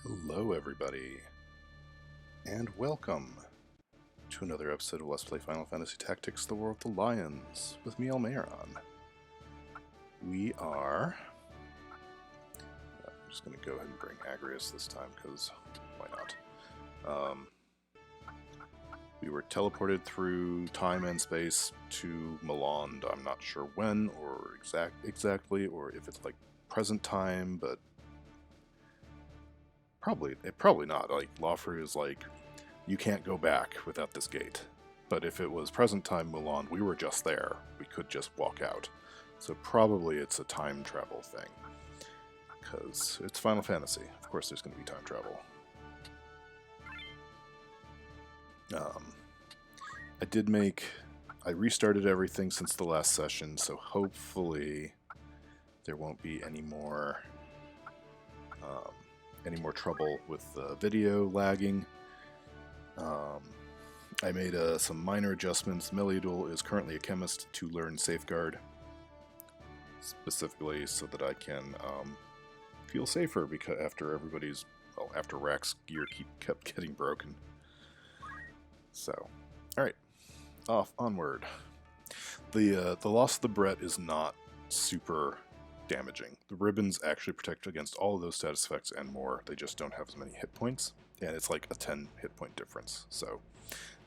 Hello everybody, and welcome to another episode of Let's Play Final Fantasy Tactics: The War of the Lions with me, Almaron. I'm just going to go ahead and bring Agrius this time, because why not? We were teleported through time and space to Mullonde. I'm not sure when, or exactly, or if it's like present time, but Probably not. Like, Loffrey is like, you can't go back without this gate. But if it was present time Mullonde, we were just there. We could just walk out. So probably it's a time travel thing. Because it's Final Fantasy. Of course there's going to be time travel. I restarted everything since the last session, so hopefully there won't be any more trouble with video lagging. I made some minor adjustments. Meliadul is currently a chemist to learn Safeguard, specifically so that I can feel safer because after Rack's gear kept getting broken. So, alright, onward. The loss of the Brett is not super damaging. The ribbons actually protect against all of those status effects and more. They just don't have as many hit points, and it's like a 10 hit point difference, so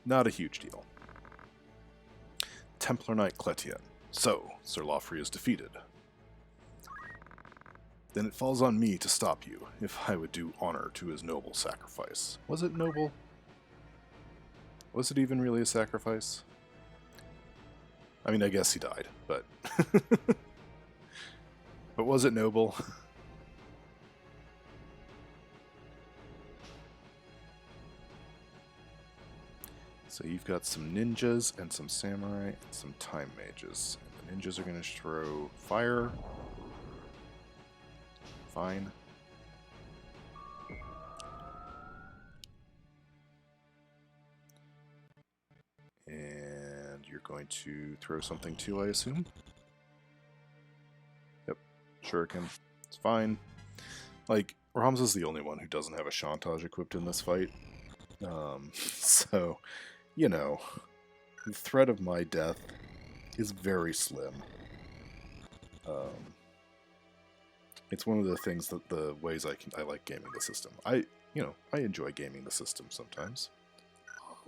not a huge deal. Templar Knight Cletian. So, Sir Loffrey is defeated. Then it falls on me to stop you, if I would do honor to his noble sacrifice. Was it noble? Was it even really a sacrifice? I mean, I guess he died, but... But was it noble? So you've got some ninjas and some samurai and some time mages. And the ninjas are going to throw fire. Fine. And you're going to throw something too, I assume? Shuriken. It's fine. Like, Rams is the only one who doesn't have a Chantage equipped in this fight. So, you know, the threat of my death is very slim. It's one of the things that the ways I like gaming the system. I enjoy gaming the system sometimes.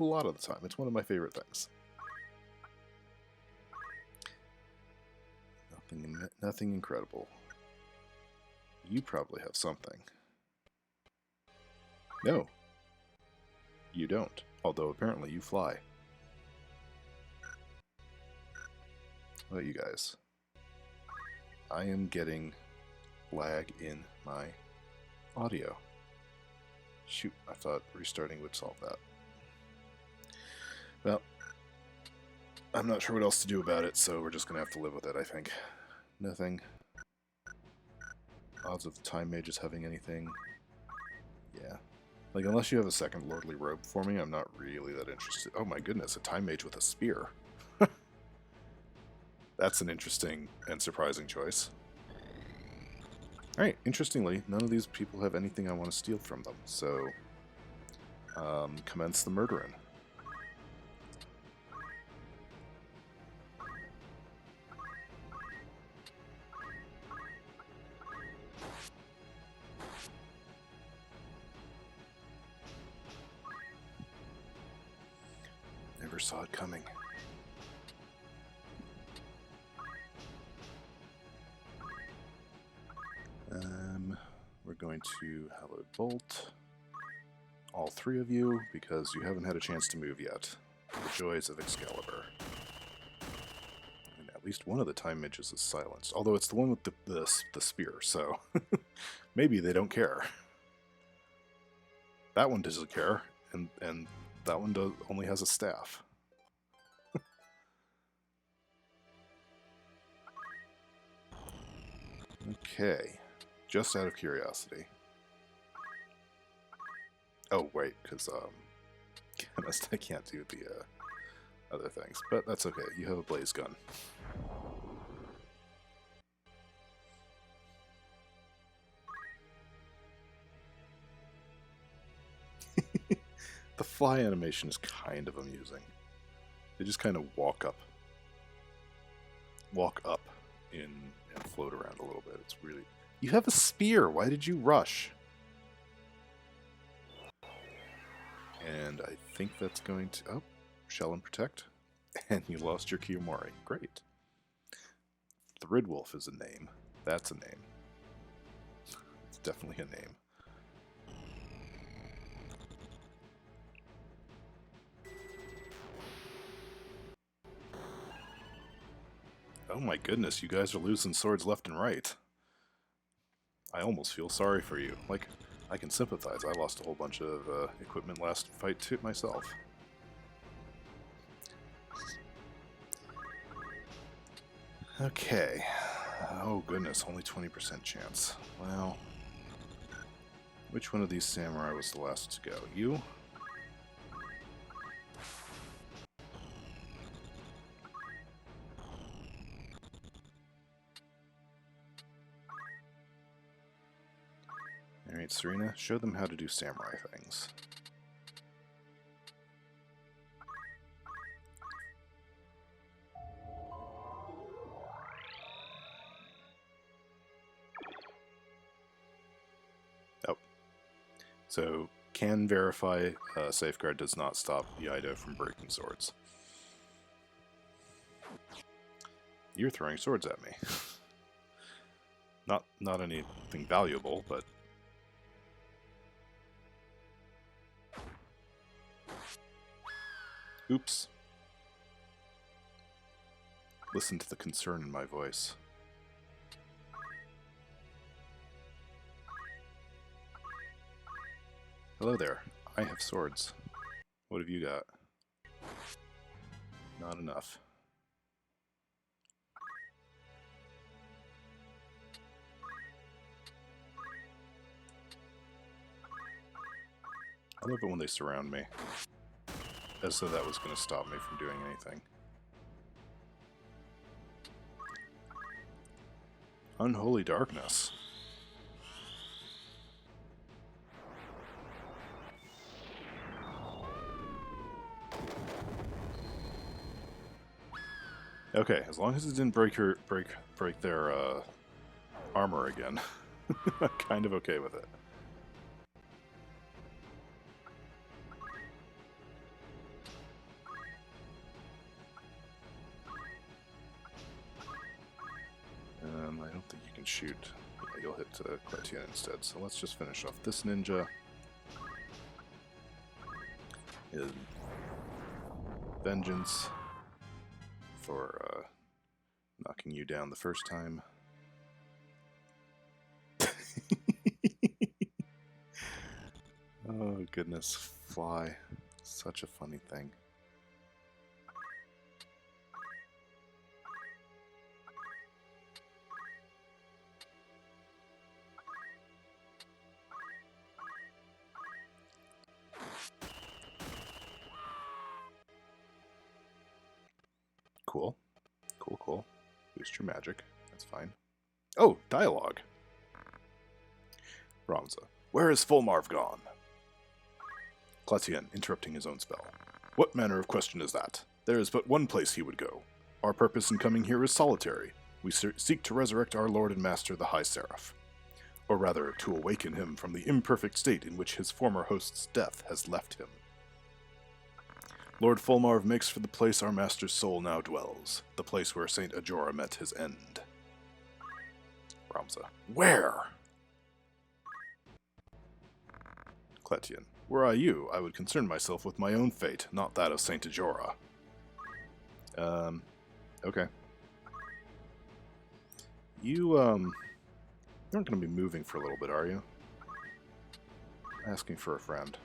A lot of the time. It's one of my favorite things. Nothing incredible. You probably have something. No. You don't. Although apparently you fly. How about you guys? I am getting lag in my audio. Shoot, I thought restarting would solve that. Well, I'm not sure what else to do about it, so we're just going to have to live with it, I think. Nothing. Odds of the time mages having anything. Yeah. Like, unless you have a second lordly robe for me, I'm not really that interested. Oh my goodness, a time mage with a spear. That's an interesting and surprising choice. Alright, interestingly, none of these people have anything I want to steal from them, so... commence the murdering. Never saw it coming. We're going to Hallowed Bolt all three of you because you haven't had a chance to move yet. The joys of Excalibur. And at least one of the time mages is silenced, although it's the one with the spear, so maybe they don't care. That one doesn't care, and that one only has a staff. Okay, just out of curiosity. Oh, wait, because, chemist, I can't do the, other things. But that's okay, you have a blaze gun. The fly animation is kind of amusing. They just kind of walk up and float around a little bit. It's really... You have a spear! Why did you rush? And I think that's going to... Oh, Shell and Protect. And you lost your Kiyomori. Great. Thridwolf is a name. That's a name. It's definitely a name. Oh my goodness, you guys are losing swords left and right. I almost feel sorry for you. Like, I can sympathize. I lost a whole bunch of equipment last fight too myself. Okay. Oh goodness, only 20% chance. Well, which one of these samurai was the last to go? You? Alright, Serena, show them how to do samurai things. Oh. So, can verify safeguard does not stop Yaido from breaking swords. You're throwing swords at me. Not anything valuable, but... Oops. Listen to the concern in my voice. Hello there. I have swords. What have you got? Not enough. I love it when they surround me. As though that was going to stop me from doing anything. Unholy darkness. Okay, as long as it didn't break their armor again, I'm kind of okay with it. I don't think you can shoot. Yeah, you'll hit Cletian instead. So let's just finish off this ninja. Vengeance for knocking you down the first time. Oh goodness, fly. Such a funny thing. Cool. Cool, cool. Boost your magic. That's fine. Oh, dialogue. Ramza. Where is Fulmarv gone? Cletian, interrupting his own spell. What manner of question is that? There is but one place he would go. Our purpose in coming here is solitary. We seek to resurrect our Lord and Master, the High Seraph. Or rather, to awaken him from the imperfect state in which his former host's death has left him. Lord Fulmarv makes for the place our master's soul now dwells, the place where Saint Ajora met his end. Ramza. Where? Cletian. Were I you, I would concern myself with my own fate, not that of Saint Ajora. Okay. You aren't going to be moving for a little bit, are you? Asking for a friend.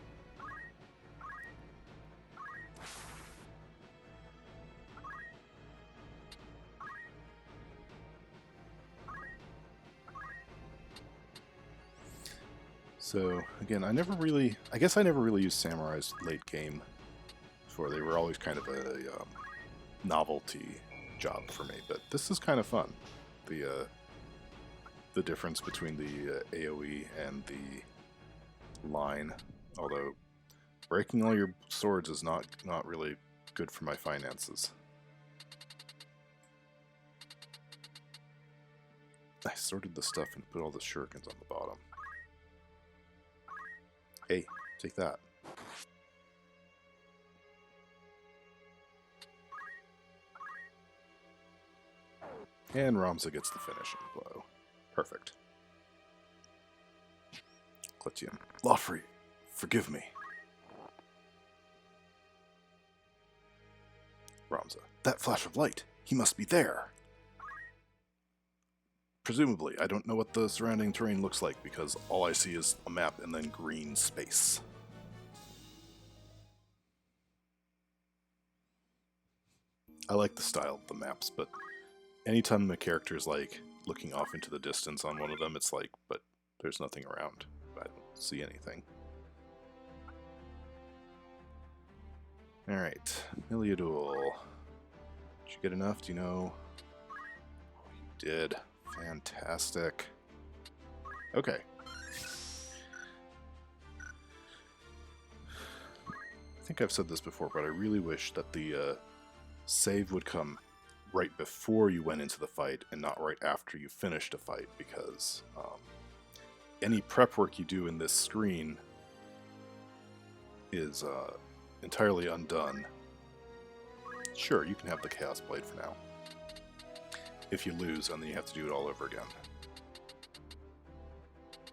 So, again, I guess I never really used samurais late game before. They were always kind of a novelty job for me, but this is kind of fun. The difference between the AoE and the line, although Breaking all your swords is not really good for my finances. I sorted the stuff and put all the shurikens on the bottom. Hey, take that. And Ramza gets the finishing blow. Perfect. Clitium. Loffrey, forgive me. Ramza. That flash of light. He must be there. Presumably, I don't know what the surrounding terrain looks like because all I see is a map and then green space. I like the style of the maps, but anytime the character is like looking off into the distance on one of them, it's like, but there's nothing around. I don't see anything. Alright, Miliadul. Did you get enough? Do you know? Oh, you did. Fantastic. Okay. I think I've said this before, but I really wish that the save would come right before you went into the fight and not right after you finished a fight, because any prep work you do in this screen is entirely undone. Sure, you can have the Chaos Blade for now. If you lose, and then you have to do it all over again.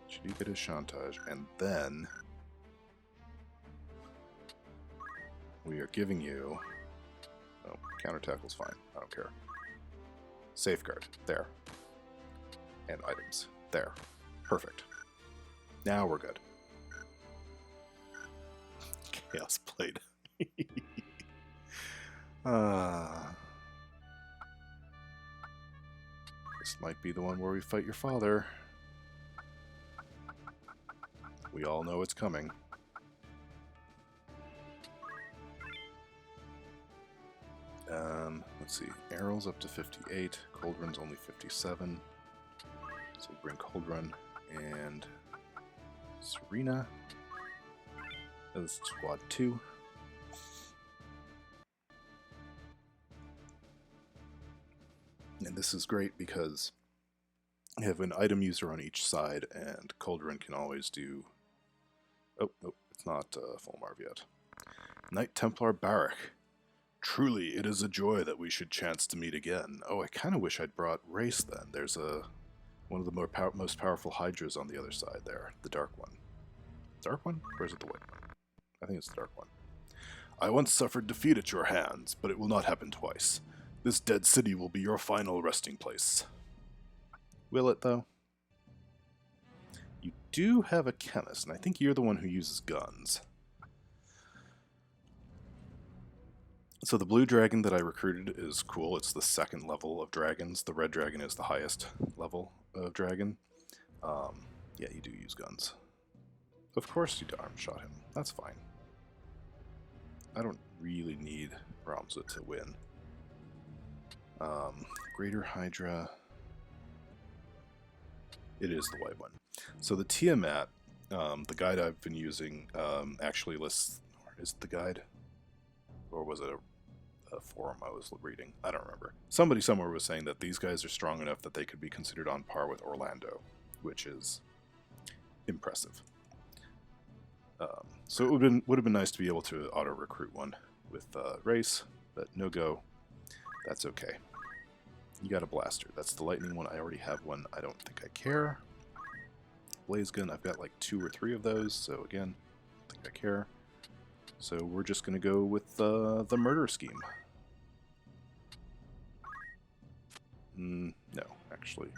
Should you get his Chantage, and then we are giving you... Oh, counterattackle's fine. I don't care. Safeguard. There. And items. There. Perfect. Now we're good. Chaos Blade. This might be the one where we fight your father. We all know it's coming. Let's see. Errol's up to 58. Coldrun's only 57. So we'll bring Coldrun and Serena as squad 2. And this is great because you have an item user on each side, and Coldrun can always do... Oh, nope, it's not full Marv yet. Knight Templar Barrack. Truly, it is a joy that we should chance to meet again. Oh, I kind of wish I'd brought Race then. There's one of the most powerful Hydras on the other side there. The dark one. Dark one? Or is it the white one? I think it's the dark one. I once suffered defeat at your hands, but it will not happen twice. This dead city will be your final resting place. Will it, though? You do have a chemist, and I think you're the one who uses guns. So the blue dragon that I recruited is cool. It's the second level of dragons. The red dragon is the highest level of dragon. Yeah, you do use guns. Of course you arm shot him. That's fine. I don't really need Ramza to win. Greater Hydra. It is the white one. So the Tiamat, the guide I've been using, actually lists... Is it the guide? Or was it a forum I was reading? I don't remember. Somebody somewhere was saying that these guys are strong enough that they could be considered on par with Orlando, which is impressive. So it would have been nice to be able to auto-recruit one with Race, but no go. That's okay. You got a blaster. That's the lightning one. I already have one. I don't think I care. Blaze gun, I've got like 2 or 3 of those, so again, I don't think I care. So we're just going to go with the murder scheme. No, actually.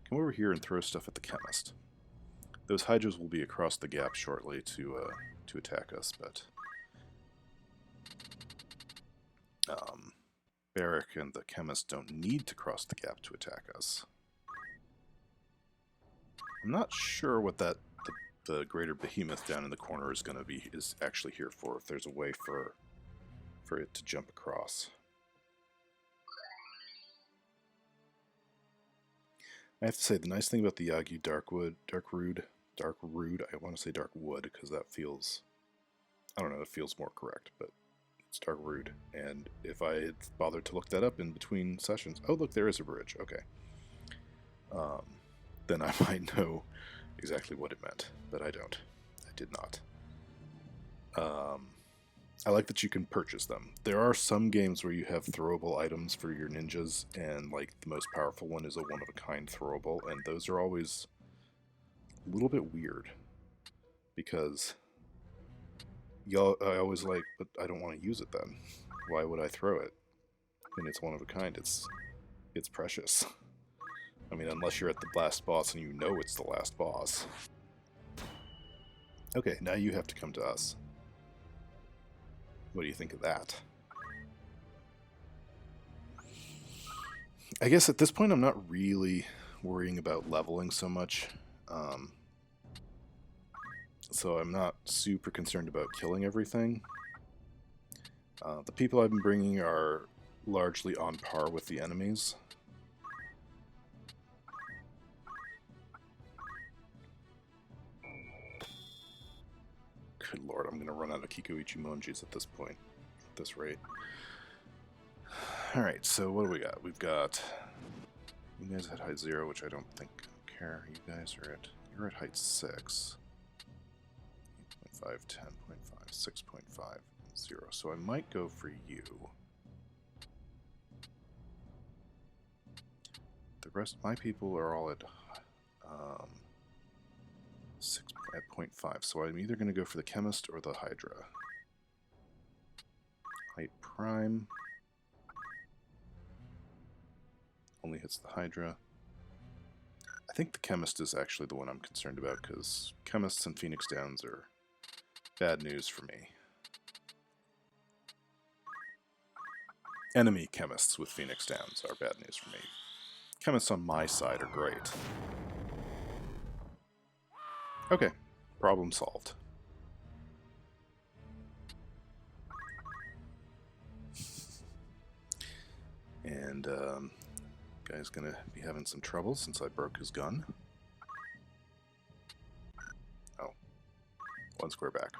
Come over here and throw stuff at the chemist. Those Hydras will be across the gap shortly to attack us, but... Barrack and the chemist don't need to cross the gap to attack us. I'm not sure what the greater behemoth down in the corner is actually here for, if there's a way for it to jump across. I have to say, the nice thing about the Yagi Dark Rude, I want to say Dark Wood because that feels I don't know, it feels more correct, but it's Dark Rude. And if I had bothered to look that up in between sessions, oh look, there is a bridge. Okay. Then I might know exactly what it meant, but I don't. I did not. I like that you can purchase them. There are some games where you have throwable items for your ninjas, and like the most powerful one is a one-of-a-kind throwable, and those are always a little bit weird because I always like, but I don't want to use it then. Why would I throw it? When it's one of a kind, it's precious. I mean, unless you're at the last boss and you know it's the last boss. Okay, now you have to come to us. What do you think of that? I guess at this point I'm not really worrying about leveling so much. So I'm not super concerned about killing everything. The people I've been bringing are largely on par with the enemies. Good lord, I'm going to run out of Kikuichi Monjis at this point, at this rate. Alright, so what do we got? We've got... You guys at height 0, which I don't think I care. You guys are at... You're at height 6. 8.5, 10.5, 6.5, 0. So I might go for you. The rest of my people are all at 6.5, so I'm either going to go for the Chemist or the Hydra. Height Prime only hits the Hydra. I think the Chemist is actually the one I'm concerned about, because Chemists and Phoenix Downs are bad news for me. Enemy Chemists with Phoenix Downs are bad news for me. Chemists on my side are great. Okay, problem solved. And, guy's gonna be having some trouble since I broke his gun. Oh, one square back.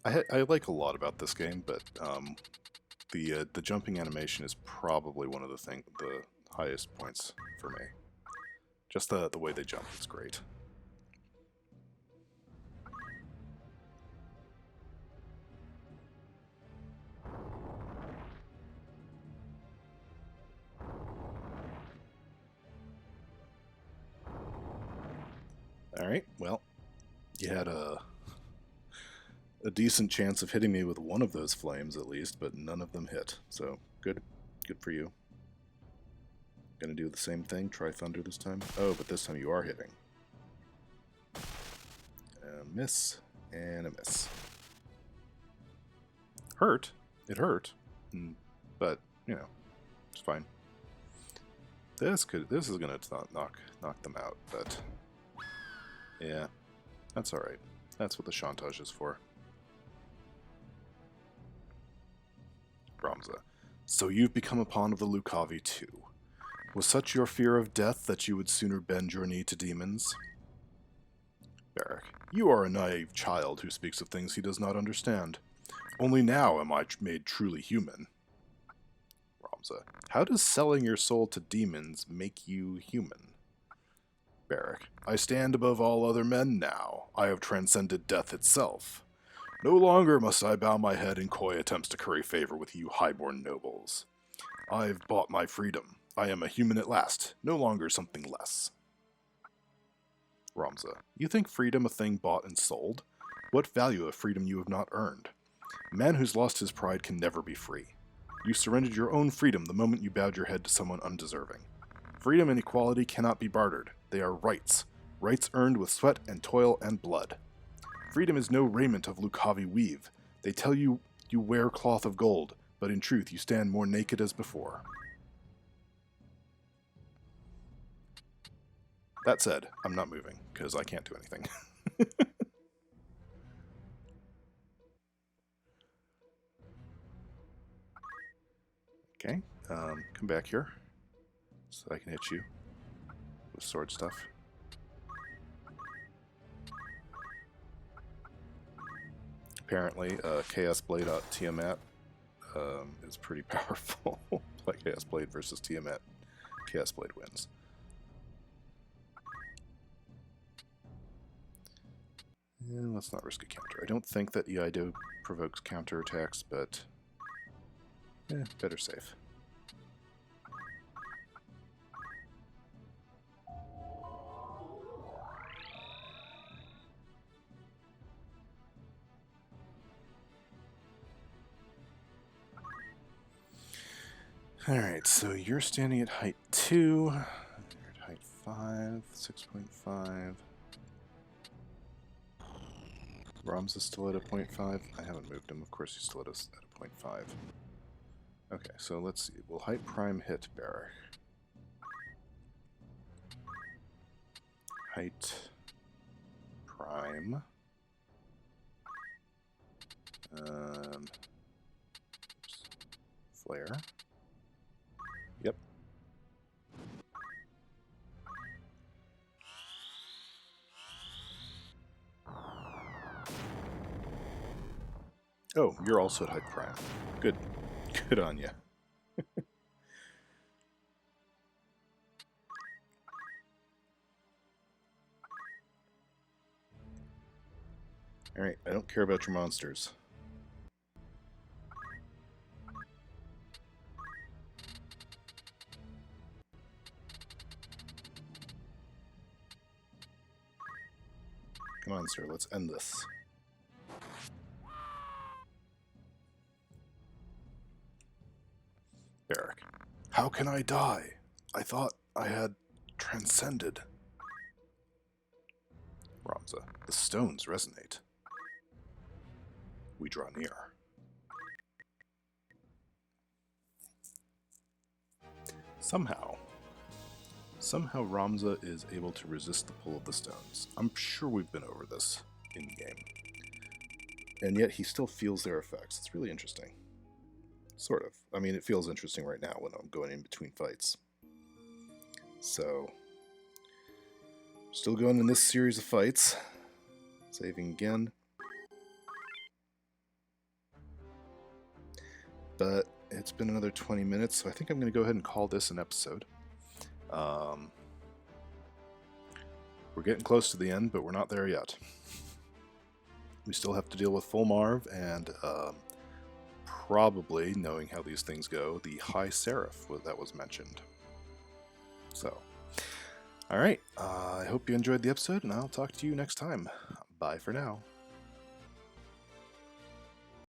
I like a lot about this game, but the jumping animation is probably one of the highest points for me. Just the way they jump is great. Alright, well, you had a decent chance of hitting me with one of those flames at least, but none of them hit. So, good for you. Gonna do the same thing, try Thunder this time. Oh, but this time you are hitting. A miss, and a miss. Hurt. It hurt. But, you know, it's fine. This is gonna knock them out, but yeah, that's alright. That's what the chantage is for. Ramza. So you've become a pawn of the Lucavi too. Was such your fear of death that you would sooner bend your knee to demons? Barrack. You are a naive child who speaks of things he does not understand. Only now am I made truly human. Ramza. How does selling your soul to demons make you human? Barrack. I stand above all other men now. I have transcended death itself. No longer must I bow my head in coy attempts to curry favor with you highborn nobles. I've bought my freedom. I am a human at last, no longer something less. Ramza. You think freedom a thing bought and sold? What value of freedom you have not earned? A man who's lost his pride can never be free. You surrendered your own freedom the moment you bowed your head to someone undeserving. Freedom and equality cannot be bartered. They are rights. Rights earned with sweat and toil and blood. Freedom is no raiment of Lucavi weave. They tell you you wear cloth of gold, but in truth you stand more naked as before. That said, I'm not moving, because I can't do anything. Okay, come back here, so I can hit you with sword stuff. apparently, Chaos Blade Tiamat is pretty powerful. Like Chaos Blade versus Tiamat, Chaos Blade wins. And let's not risk a counter. I don't think that Eido provokes counterattacks, but better safe. Alright, so you're standing at height 2, you're at height 5, 6.5. Rom's is still at a 0.5. I haven't moved him, of course he's still at a 0.5. Okay, so let's see. Will height prime hit Barrack? Height prime. Flare. Yep. Oh, you're also at height prime. Good. Good on you. Alright, I don't care about your monsters. Come on, sir, let's end this. Barrack. How can I die? I thought I had transcended. Ramza. The stones resonate. We draw near. Somehow Ramza is able to resist the pull of the stones. I'm sure we've been over this in-game. And yet he still feels their effects. It's really interesting. Sort of. I mean, it feels interesting right now when I'm going in between fights. So, still going in this series of fights. Saving again. But it's been another 20 minutes, so I think I'm going to go ahead and call this an episode. We're getting close to the end, but we're not there yet. We still have to deal with full Marv and probably, knowing how these things go, the High Seraph that was mentioned. So, alright, I hope you enjoyed the episode, and I'll talk to you next time. Bye for now.